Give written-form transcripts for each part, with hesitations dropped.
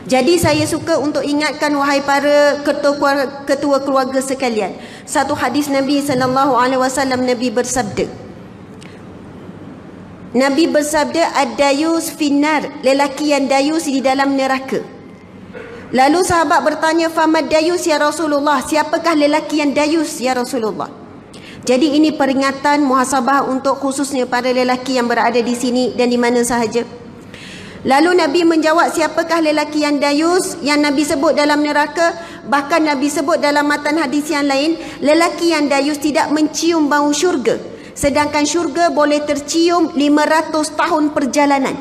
Jadi saya suka untuk ingatkan wahai para ketua keluarga sekalian, satu hadis Nabi SAW, Nabi bersabda, ad-dayus finnar, lelaki yang dayus di dalam neraka. Lalu sahabat bertanya, famad dayus ya Rasulullah, siapakah lelaki yang dayus ya Rasulullah? Jadi ini peringatan muhasabah untuk khususnya para lelaki yang berada di sini dan di mana sahaja. Lalu Nabi menjawab, siapakah lelaki yang dayus yang Nabi sebut dalam neraka? Bahkan Nabi sebut dalam matan hadis yang lain, lelaki yang dayus tidak mencium bau syurga, sedangkan syurga boleh tercium 500 tahun perjalanan.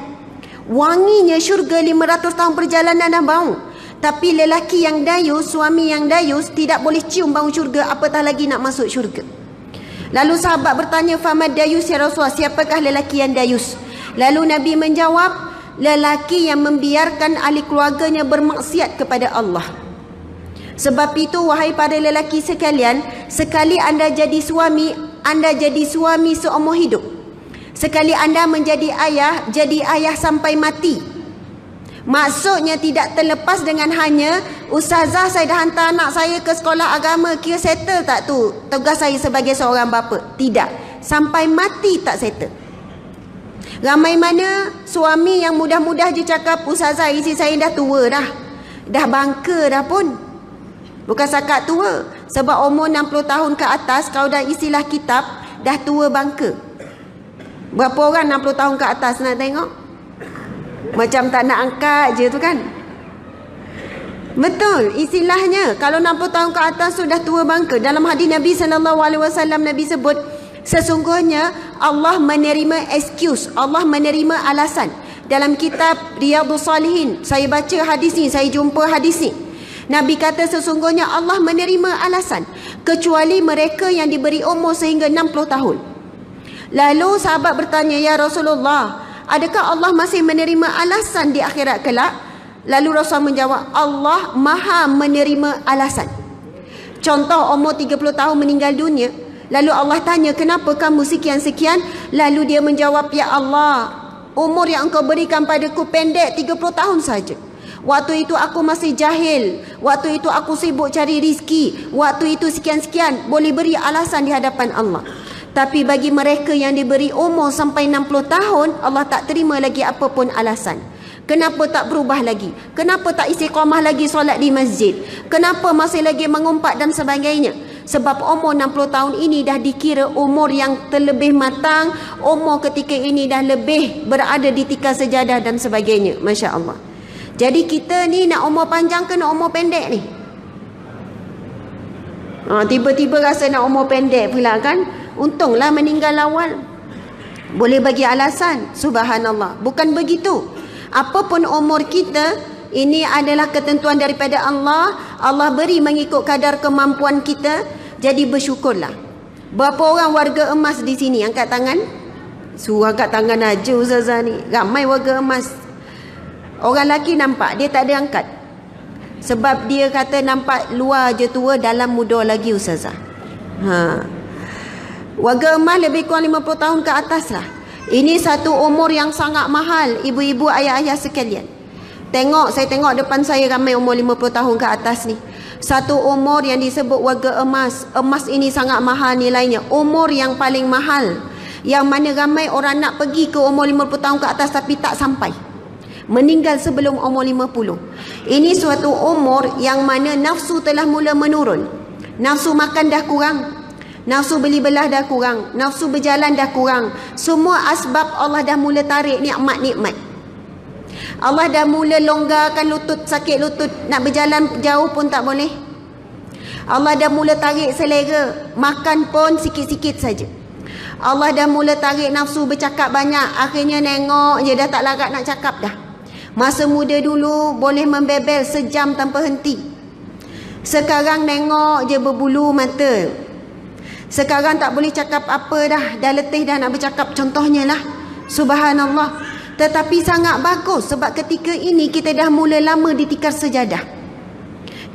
Wanginya syurga 500 tahun perjalanan dah bau. Tapi lelaki yang dayus, suami yang dayus, tidak boleh cium bau syurga, apatah lagi nak masuk syurga. Lalu sahabat bertanya, famad dayus ya Rasulullah, siapakah lelaki yang dayus? Lalu Nabi menjawab, lelaki yang membiarkan ahli keluarganya bermaksiat kepada Allah. Sebab itu wahai para lelaki sekalian, sekali anda jadi suami seumur hidup. Sekali anda menjadi ayah, jadi ayah sampai mati. Maksudnya tidak terlepas dengan hanya, ustazah saya dah hantar anak saya ke sekolah agama, kira settle tak tu tugas saya sebagai seorang bapa? Tidak, sampai mati tak settle. Ramai mana suami yang mudah-mudah je cakap, ustazah isteri saya dah tua dah bangka dah pun. Bukan sakat tua, sebab umur 60 tahun ke atas, kalau dah istilah kitab, dah tua bangka. Berapa orang 60 tahun ke atas nak tengok? Macam tak nak angkat je tu kan. Betul istilahnya, kalau 60 tahun ke atas sudah tua bangka. Dalam hadis Nabi SAW, Nabi sebut, sesungguhnya Allah menerima excuse, Allah menerima alasan. Dalam kitab Riyadhus Salihin, saya baca hadis ni, saya jumpa hadis ni. Nabi kata sesungguhnya Allah menerima alasan, kecuali mereka yang diberi umur sehingga 60 tahun. Lalu sahabat bertanya, ya Rasulullah, adakah Allah masih menerima alasan di akhirat kelak? Lalu Rasul menjawab, Allah maha menerima alasan. Contoh, umur 30 tahun meninggal dunia, lalu Allah tanya, kenapa kamu sekian-sekian? Lalu dia menjawab, ya Allah, umur yang engkau berikan padaku pendek 30 tahun saja. Waktu itu aku masih jahil, waktu itu aku sibuk cari rizki, waktu itu sekian-sekian. Boleh beri alasan di hadapan Allah. Tapi bagi mereka yang diberi umur sampai 60 tahun, Allah tak terima lagi apapun alasan. Kenapa tak berubah lagi? Kenapa tak istiqamah lagi solat di masjid? Kenapa masih lagi mengumpat dan sebagainya? Sebab umur 60 tahun ini dah dikira umur yang terlebih matang, umur ketika ini dah lebih berada di tikar sejadah dan sebagainya. Masya Allah. Jadi kita ni nak umur panjang ke nak umur pendek ni? Tiba-tiba rasa nak umur pendek pula kan? Untunglah meninggal awal. Boleh bagi alasan. Subhanallah. Bukan begitu. Apapun umur kita, ini adalah ketentuan daripada Allah. Allah beri mengikut kadar kemampuan kita. Jadi bersyukurlah. Berapa orang warga emas di sini? Angkat tangan. Suruh angkat tangan aja ustazah ni. Ramai warga emas. Orang lelaki nampak, dia tak ada angkat. Sebab dia kata nampak luar je tua, dalam muda lagi ustazah. Warga emas lebih kurang 50 tahun ke atas lah. Ini satu umur yang sangat mahal, ibu-ibu, ayah-ayah sekalian. Saya tengok depan saya ramai umur 50 tahun ke atas ni. Satu umur yang disebut warga emas. Emas ini sangat mahal nilainya. Umur yang paling mahal, yang mana ramai orang nak pergi ke umur 50 tahun ke atas tapi tak sampai. Meninggal sebelum umur 50. Ini suatu umur yang mana nafsu telah mula menurun. Nafsu makan dah kurang, nafsu beli belah dah kurang, nafsu berjalan dah kurang. Semua asbab Allah dah mula tarik nikmat-nikmat. Allah dah mula longgarkan lutut, sakit lutut, nak berjalan jauh pun tak boleh. Allah dah mula tarik selera, makan pun sikit-sikit saja. Allah dah mula tarik nafsu bercakap banyak, akhirnya nengok je dah tak larat nak cakap dah. Masa muda dulu boleh membebel sejam tanpa henti. Sekarang nengok je berbulu mata. Sekarang tak boleh cakap apa dah letih dah nak bercakap, contohnya lah. Subhanallah. Tetapi sangat bagus sebab ketika ini kita dah mula lama di tikar sejadah.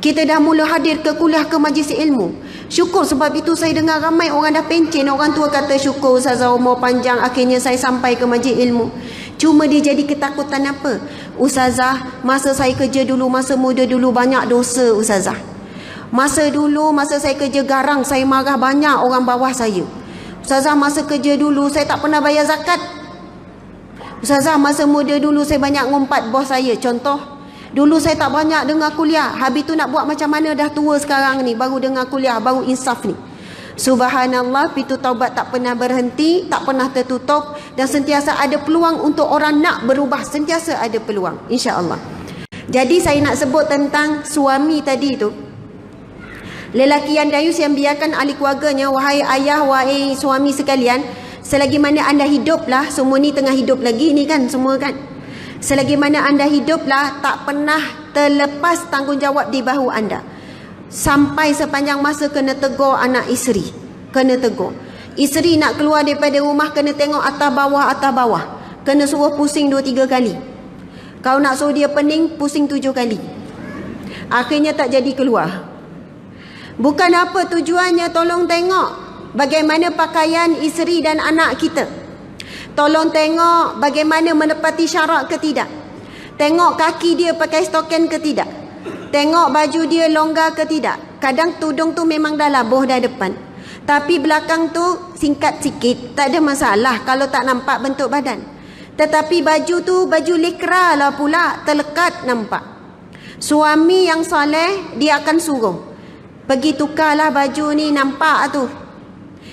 Kita dah mula hadir ke kuliah, ke majlis ilmu. Syukur, sebab itu saya dengar ramai orang dah pencen. Orang tua kata syukur ustazah umur panjang, akhirnya saya sampai ke majlis ilmu. Cuma dia jadi ketakutan apa? Ustazah, masa saya kerja dulu, masa muda dulu banyak dosa ustazah. Masa dulu, masa saya kerja garang, saya marah banyak orang bawah saya. Ustazah, masa kerja dulu saya tak pernah bayar zakat. Ustazah, masa muda dulu saya banyak ngumpat bos saya. Contoh, dulu saya tak banyak dengar kuliah. Habis tu nak buat macam mana dah tua sekarang ni, baru dengar kuliah, baru insaf ni. Subhanallah, pintu taubat tak pernah berhenti, tak pernah tertutup, dan sentiasa ada peluang untuk orang nak berubah, sentiasa ada peluang, insya-Allah. Jadi saya nak sebut tentang suami tadi tu. Lelaki yang dayus yang biarkan ahli keluarganya, wahai ayah, wahai suami sekalian, selagi mana anda hiduplah, semua ni tengah hidup lagi ni kan semua kan. Selagi mana anda hiduplah, tak pernah terlepas tanggungjawab di bahu anda. Sampai sepanjang masa kena tegur anak isteri, kena tegur. Isteri nak keluar daripada rumah kena tengok atas bawah, kena suruh pusing 2-3 kali. Kau nak suruh dia pening, pusing 7 kali. Akhirnya tak jadi keluar. Bukan apa tujuannya, tolong tengok bagaimana pakaian isteri dan anak kita. Tolong tengok bagaimana menepati syarat ke tidak. Tengok kaki dia pakai stokin ke tidak. Tengok baju dia longgar ke tidak. Kadang tudung tu memang dah labuh dah depan, tapi belakang tu singkat sikit, tak ada masalah kalau tak nampak bentuk badan. Tetapi baju tu baju lekra lah pula, terlekat nampak. Suami yang soleh, dia akan suruh, pergi tukarlah baju ni, nampak tu.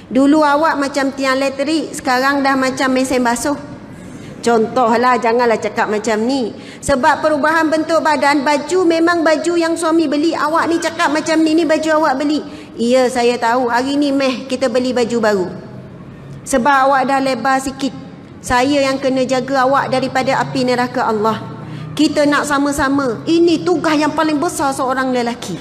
Dulu awak macam tiang elektrik, sekarang dah macam mesin basuh. Contohlah, janganlah cakap macam ni. Sebab perubahan bentuk badan, baju memang baju yang suami beli. Awak ni cakap macam ni baju awak beli. Ya, saya tahu. Hari ni kita beli baju baru. Sebab awak dah lebar sikit. Saya yang kena jaga awak daripada api neraka Allah. Kita nak sama-sama. Ini tugas yang paling besar seorang lelaki.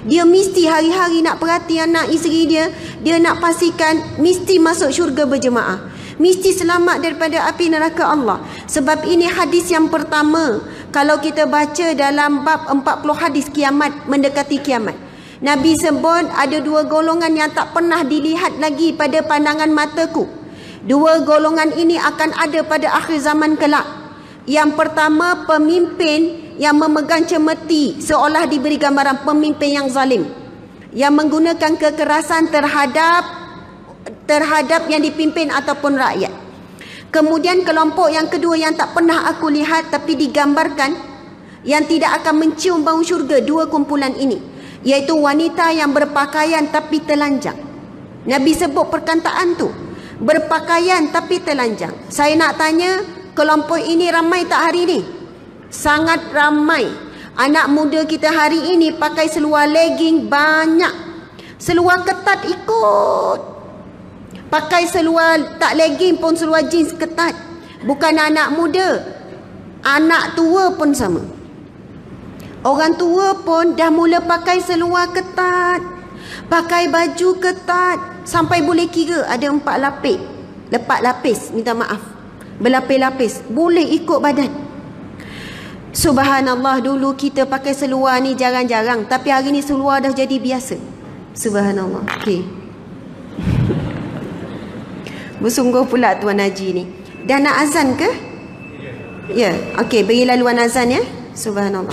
Dia mesti hari-hari nak perhati anak isteri dia. Dia nak pastikan mesti masuk syurga berjemaah, mesti selamat daripada api neraka Allah. Sebab ini hadis yang pertama kalau kita baca dalam bab 40 hadis kiamat, mendekati kiamat. Nabi sebut ada 2 golongan yang tak pernah dilihat lagi pada pandangan mataku. 2 golongan ini akan ada pada akhir zaman kelak. Yang pertama, pemimpin yang memegang cemeti seolah diberi gambaran pemimpin yang zalim, yang menggunakan kekerasan terhadap yang dipimpin ataupun rakyat. Kemudian kelompok yang kedua yang tak pernah aku lihat tapi digambarkan, yang tidak akan mencium bau syurga, 2 kumpulan ini, iaitu wanita yang berpakaian tapi telanjang. Nabi sebut perkataan tu, berpakaian tapi telanjang. Saya nak tanya, kelompok ini ramai tak hari ini? Sangat ramai. Anak muda kita hari ini pakai seluar legging banyak, seluar ketat ikut, pakai seluar tak legging pun seluar jeans ketat. Bukan anak muda, anak tua pun sama. Orang tua pun dah mula pakai seluar ketat, pakai baju ketat, sampai boleh kira ada 4 lapis, minta maaf, berlapis-lapis, boleh ikut badan. Subhanallah, dulu kita pakai seluar ni jarang-jarang, tapi hari ni seluar dah jadi biasa. Subhanallah. Okey. Bersungguh pula Tuan Haji ni. Dah nak azan ke? Ya. Okey, beri laluan azan ya. Subhanallah.